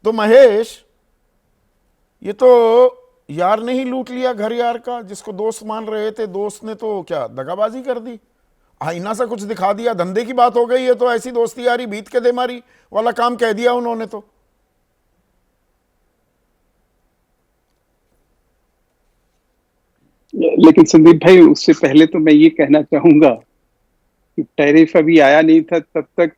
तो महेश, ये तो यार ने ही लूट लिया घर यार का, जिसको दोस्त मान रहे थे। दोस्त ने तो क्या दगाबाजी कर दी, आईना सा कुछ दिखा दिया, धंधे की बात हो गई है तो ऐसी दोस्ती यारी बीत के दे मारी वाला काम कह दिया उन्होंने तो। लेकिन संदीप भाई, उससे पहले तो मैं ये कहना चाहूंगा कि टैरिफ अभी आया नहीं था, तब तक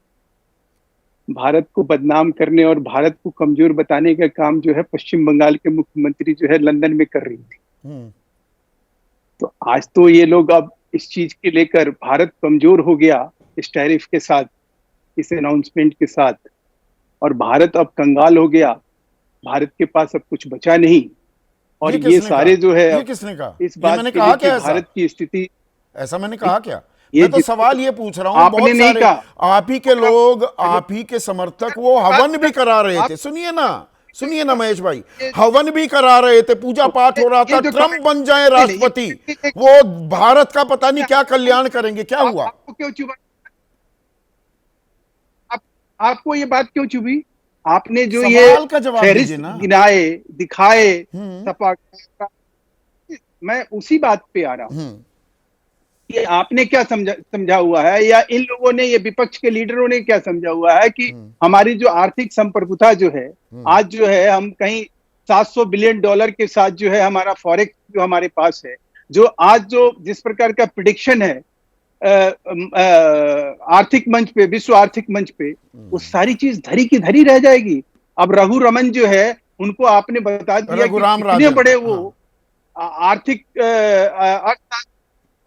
भारत को बदनाम करने और भारत को कमजोर बताने का काम जो है पश्चिम बंगाल के मुख्यमंत्री जो है लंदन में कर रही थी। तो आज तो ये लोग अब इस चीज के लेकर भारत कमजोर हो गया इस टैरिफ के साथ, इस अनाउंसमेंट के साथ, और भारत अब कंगाल हो गया, भारत के पास अब कुछ बचा नहीं। और ये सारे जो है, ये किसने कहा? इस बात मैंने के कहा लिए क्या कि भारत की स्थिति, ऐसा मैंने कहा क्या? मैं तो सवाल ये पूछ रहा हूँ, आपने बहुत नहीं सारे कहा। आप ही के लोग, आप ही के समर्थक वो हवन भी करा रहे थे। सुनिए ना महेश भाई, हवन भी करा रहे थे, पूजा पाठ हो रहा था, ट्रम्प बन जाए राष्ट्रपति, वो भारत का पता नहीं क्या कल्याण करेंगे। क्या हुआ? आपको क्यों चुभा? आपको ये बात क्यों चुभी? आपने जो ये सवाल का जवाब दीजिए ना। गिनाए दिखाए सपा, मैं उसी बात पे आ रहा हूं कि आपने क्या समझा हुआ है, या इन लोगों ने, ये विपक्ष के लीडरों ने क्या समझा हुआ है कि हमारी जो आर्थिक संप्रभुता जो है, आज जो है हम कहीं 700 बिलियन डॉलर के साथ जो है हमारा फॉरेक्स जो हमारे पास है, जो आज जो जिस प्रकार का प्रिडिक्शन है आर्थिक मंच पे, विश्व आर्थिक मंच पे, वो सारी चीज धरी की धरी रह जाएगी। अब रघु रमन जो है, उनको आपने बता दिया कि कितने बड़े वो आर्थिक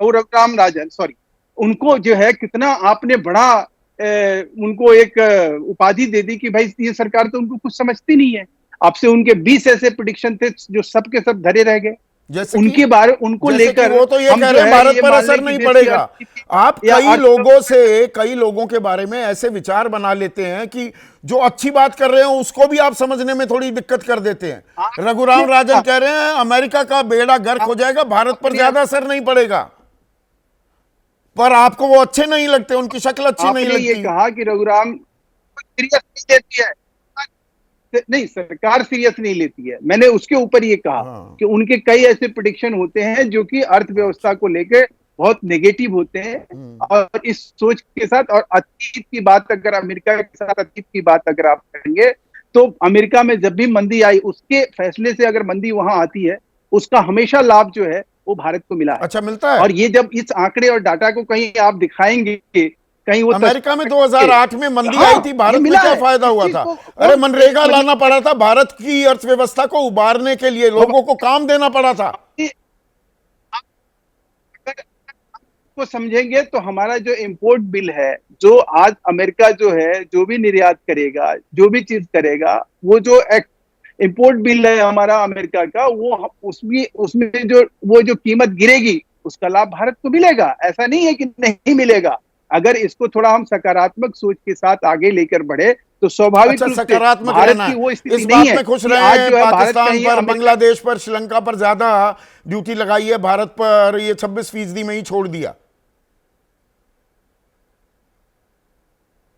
रघुराम राजन, सॉरी, उनको जो है कितना आपने बड़ा उनको एक उपाधि दे दी कि भाई ये सरकार तो उनको कुछ समझती नहीं है। आपसे उनके 20 ऐसे प्रिडिक्शन थे जो सबके सब धरे रह गए, जैसे उनके बारे उनको लेकर वो तो ये कह रहे हैं भारत पर असर नहीं पड़ेगा। आप कई लोगों के बारे में ऐसे विचार बना लेते हैं कि जो अच्छी बात कर रहे हैं उसको भी आप समझने में थोड़ी दिक्कत कर देते हैं। रघुराम राजन कह रहे हैं अमेरिका का बेड़ा गर्क हो जाएगा, भारत पर ज्यादा असर नहीं पड़ेगा, पर आपको वो अच्छे नहीं लगते, उनकी शक्ल अच्छी नहीं लगती। ये कहा कि रघुराम सीरियस नहीं लेती है, नहीं सरकार सीरियस नहीं लेती है, मैंने उसके ऊपर ये कहा कि उनके कई ऐसे प्रेडिक्शन होते हैं जो कि अर्थव्यवस्था को लेकर बहुत नेगेटिव होते हैं। और इस सोच के साथ, और अतीत की बात अगर अमेरिका के साथ अतीत की बात अगर आप करेंगे तो अमेरिका में जब भी मंदी आई, उसके फैसले से अगर मंदी वहां आती है, उसका हमेशा लाभ जो है वो भारत को मिला है। अच्छा, मिलता है। और ये जब इस आंकड़े और डाटा को कहीं आप दिखाएंगे, कहीं वो अमेरिका में 2008 में मंदी आई थी, भारत में क्या फायदा हुआ था? अरे मनरेगा लाना पड़ा था भारत की अर्थव्यवस्था को उबारने के लिए, लोगों को काम देना पड़ा था। को समझेंगे तो हमारा जो इंपोर्ट बिल है, जो आज अमेरिका जो है जो भी निर्यात करेगा, जो भी चीज करेगा, वो जो इंपोर्ट बिल है हमारा अमेरिका का, वो उसमें जो कीमत गिरेगी उसका लाभ भारत को मिलेगा। ऐसा नहीं है कि नहीं मिलेगा। अगर इसको थोड़ा हम सकारात्मक सोच के साथ आगे लेकर बढ़े तो स्वाभाविक रूप से भारत की वो स्थिति नहीं है। खुश रहे हैं पाकिस्तान पर, बांग्लादेश पर, श्रीलंका पर ज्यादा ड्यूटी लगाई है, भारत पर ये 26% में ही छोड़ दिया।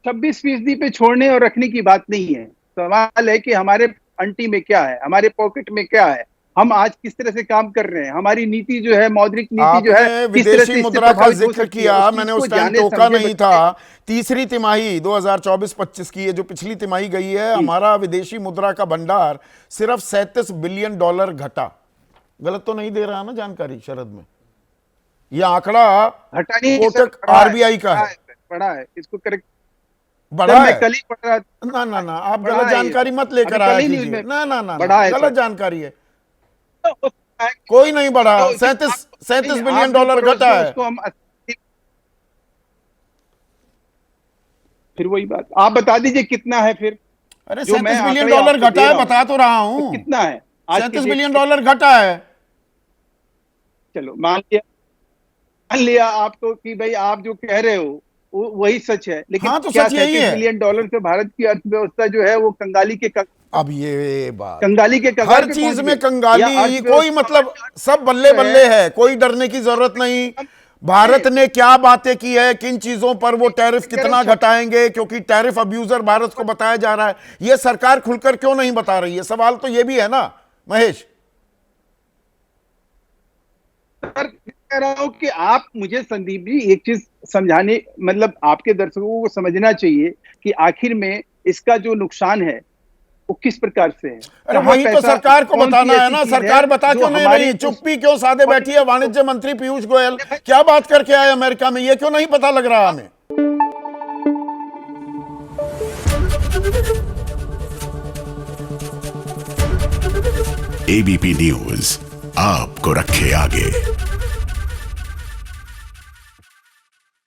26% पे छोड़ने और रखने की बात नहीं है। सवाल है कि हमारे अंटी में क्या है, हमारे पॉकेट में क्या है, हम आज किस तरह से काम कर रहे हैं, हमारी नीति जो है, मौद्रिक नीति जो है, विदेशी मुद्रा का जिक्र किया, मैंने उस टाइम टोका नहीं था। तीसरी तिमाही 2024-25 की, ये जो पिछली तिमाही गई है, हमारा विदेशी मुद्रा का भंडार सिर्फ $37 बिलियन घटा। गलत तो नहीं दे रहा ना जानकारी शरद में? यह आंकड़ा कोटक आरबीआई का है। बड़ा है, इसको करेक्ट बड़ा है। कल ही पढ़ रहा ना आप गलत जानकारी मत लेकर आया कीजिए। ना गलत जानकारी है। कोई नहीं बढ़ा, $37 बिलियन घटा है। फिर वही बात आप बता दीजिए कितना है फिर। अरे $37 बिलियन घटा है, बता तो रहा हूं। तो कितना है? $37 बिलियन घटा है। चलो मान लिया आपको कि भाई आप जो कह रहे हो वही सच है, लेकिन हाँ, तो क्या $37 बिलियन से भारत की अर्थव्यवस्था जो है वो कंगाली के अब ये बात कंगाली के हर चीज में कंगाली, कोई मतलब सब बल्ले बल्ले है, कोई डरने की जरूरत नहीं। भारत ने क्या बातें की है, किन चीजों पर वो टैरिफ कितना घटाएंगे, क्योंकि टैरिफ अब्यूजर भारत को बताया जा रहा है, ये सरकार खुलकर क्यों नहीं बता रही है? सवाल तो ये भी है ना महेश। सर कह रहा हूं कि आप मुझे, संदीप जी, एक चीज समझाने, मतलब आपके दर्शकों को समझना चाहिए कि आखिर में इसका जो नुकसान है वो किस प्रकार से है। अरे वही तो सरकार को बताना है ना, सरकार बता क्यों नहीं रही? चुप्पी क्यों साधे बैठी है? वाणिज्य मंत्री पीयूष गोयल क्या बात करके आए अमेरिका में, ये क्यों नहीं पता लग रहा हमें? एबीपी न्यूज आपको रखे आगे।